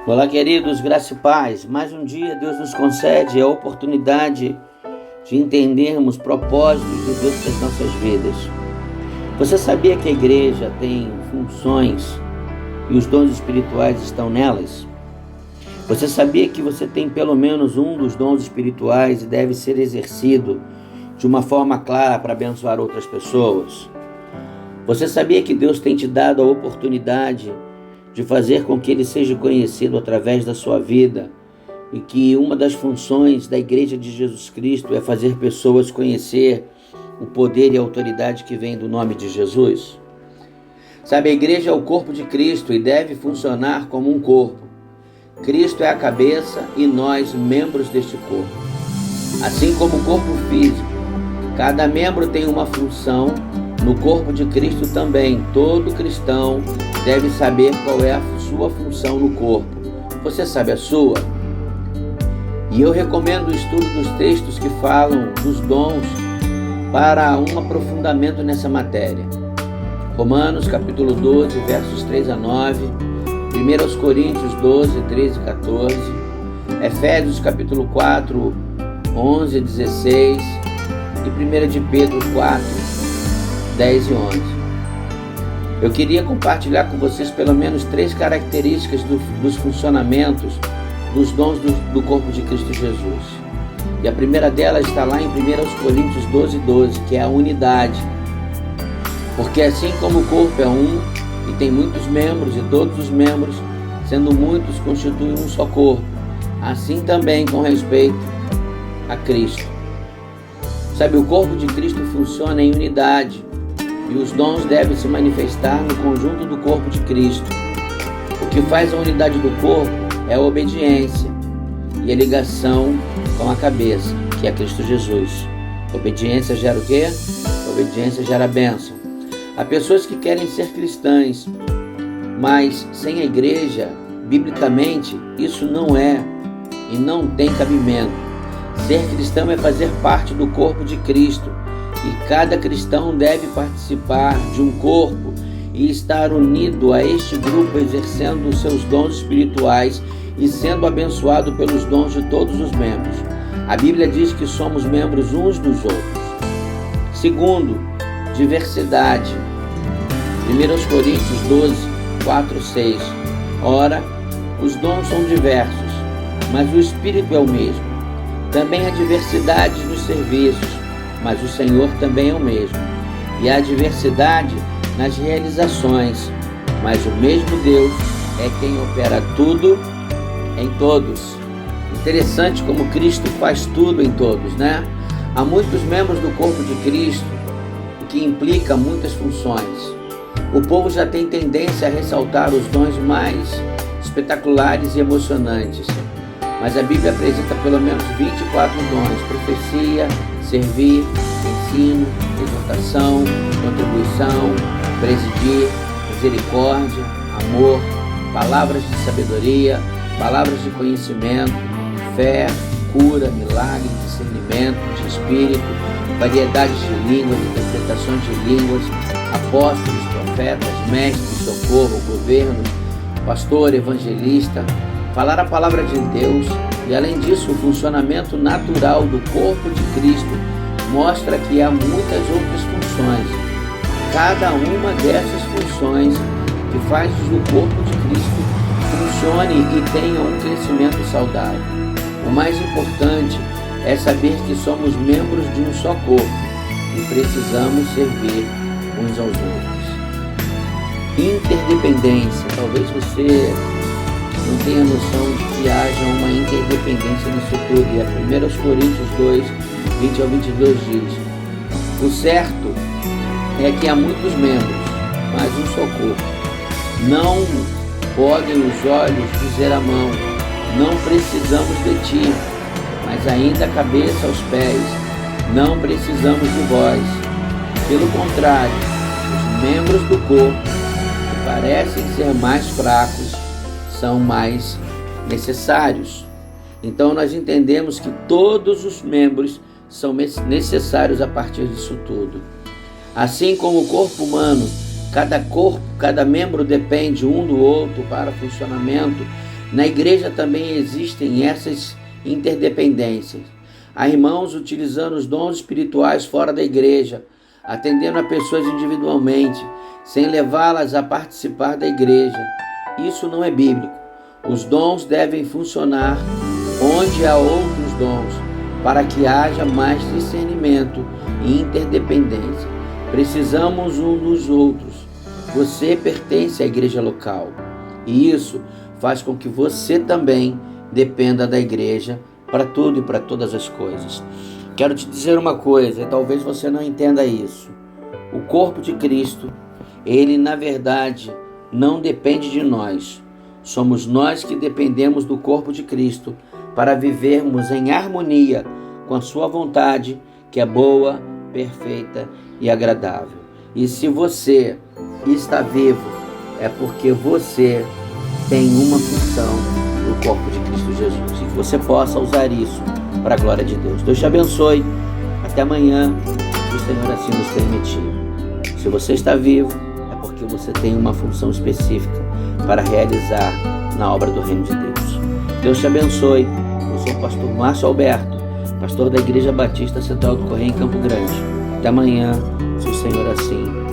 Olá, queridos, graça e paz. Mais um dia Deus nos concede a oportunidade de entendermos propósitos de Deus para as nossas vidas. Você sabia que a igreja tem funções e os dons espirituais estão nelas? Você sabia que você tem pelo menos um dos dons espirituais e deve ser exercido de uma forma clara para abençoar outras pessoas? Você sabia que Deus tem te dado a oportunidade de fazer com que Ele seja conhecido através da sua vida e que uma das funções da Igreja de Jesus Cristo é fazer pessoas conhecer o poder e a autoridade que vem do nome de Jesus? Sabe, a igreja é o corpo de Cristo e deve funcionar como um corpo. Cristo é a cabeça e nós, membros deste corpo. Assim como o corpo físico, cada membro tem uma função. No corpo de Cristo também, todo cristão deve saber qual é a sua função no corpo. Você sabe a sua? E eu recomendo o estudo dos textos que falam dos dons para um aprofundamento nessa matéria. Romanos capítulo 12, versos 3 a 9, 1 Coríntios 12, 13 e 14, Efésios capítulo 4, 11 e 16 e 1 de Pedro 4, 10 e 11. Eu queria compartilhar com vocês pelo menos 3 características dos funcionamentos dos dons do corpo de Cristo Jesus. E a primeira delas está lá em 1 Coríntios 12, 12, que é a unidade. Porque assim como o corpo é um e tem muitos membros, e todos os membros, sendo muitos, constituem um só corpo, assim também com respeito a Cristo. Sabe, o corpo de Cristo funciona em unidade. E os dons devem se manifestar no conjunto do corpo de Cristo. O que faz a unidade do corpo é a obediência e a ligação com a cabeça, que é Cristo Jesus. Obediência gera o quê? Obediência gera bênção. Há pessoas que querem ser cristãs, mas sem a igreja, biblicamente, isso não é e não tem cabimento. Ser cristão é fazer parte do corpo de Cristo. E cada cristão deve participar de um corpo e estar unido a este grupo, exercendo os seus dons espirituais e sendo abençoado pelos dons de todos os membros. A Bíblia diz que somos membros uns dos outros. Segundo, diversidade. 1 Coríntios 12, 4, 6. Ora, os dons são diversos, mas o Espírito é o mesmo. Também há diversidade nos serviços, mas o Senhor também é o mesmo. E há diversidade nas realizações, mas o mesmo Deus é quem opera tudo em todos. Interessante como Cristo faz tudo em todos, né? Há muitos membros do corpo de Cristo, o que implica muitas funções. O povo já tem tendência a ressaltar os dons mais espetaculares e emocionantes, mas a Bíblia apresenta pelo menos 24 dons: profecia, servir, ensino, exortação, contribuição, presidir, misericórdia, amor, palavras de sabedoria, palavras de conhecimento, fé, cura, milagre, discernimento de espírito, variedades de línguas, interpretações de línguas, apóstolos, profetas, mestres, socorro, governo, pastor, evangelista, falar a palavra de Deus. E além disso, o funcionamento natural do corpo de Cristo mostra que há muitas outras funções. Cada uma dessas funções que faz o corpo de Cristo funcione e tenha um crescimento saudável. O mais importante é saber que somos membros de um só corpo e precisamos servir uns aos outros. Interdependência. Talvez você não tenha noção de que haja uma interdependência nisso tudo. E a 1 Coríntios 2, 20 ao 22 diz: o certo é que há muitos membros, mas um só corpo. Não podem os olhos dizer à mão: não precisamos de ti, mas ainda a cabeça aos pés: não precisamos de vós. Pelo contrário, os membros do corpo, que parecem ser mais fracos, são mais necessários. Então nós entendemos que todos os membros são necessários a partir disso tudo. Assim como o corpo humano, cada membro depende um do outro para funcionamento, Na igreja também existem essas interdependências. Há irmãos utilizando os dons espirituais fora da igreja, atendendo a pessoas individualmente, sem levá-las a participar da igreja. Isso não é bíblico. Os dons devem funcionar onde há outros dons, para que haja mais discernimento e interdependência. Precisamos um dos outros. Você pertence à igreja local, e isso faz com que você também dependa da igreja para tudo e para todas as coisas. Quero te dizer uma coisa, e talvez você não entenda isso. O corpo de Cristo, ele na verdade não depende de nós. Somos nós que dependemos do corpo de Cristo para vivermos em harmonia com a sua vontade, que é boa, perfeita e agradável. E se você está vivo, é porque você tem uma função no corpo de Cristo Jesus. E que você possa usar isso para a glória de Deus. Deus te abençoe. Até amanhã, se o Senhor assim nos permitir. Se você está vivo, é porque você tem uma função específica para realizar na obra do Reino de Deus. Deus te abençoe. Eu sou o pastor Márcio Alberto, pastor da Igreja Batista Central do Correio em Campo Grande. Até amanhã, se o Senhor assim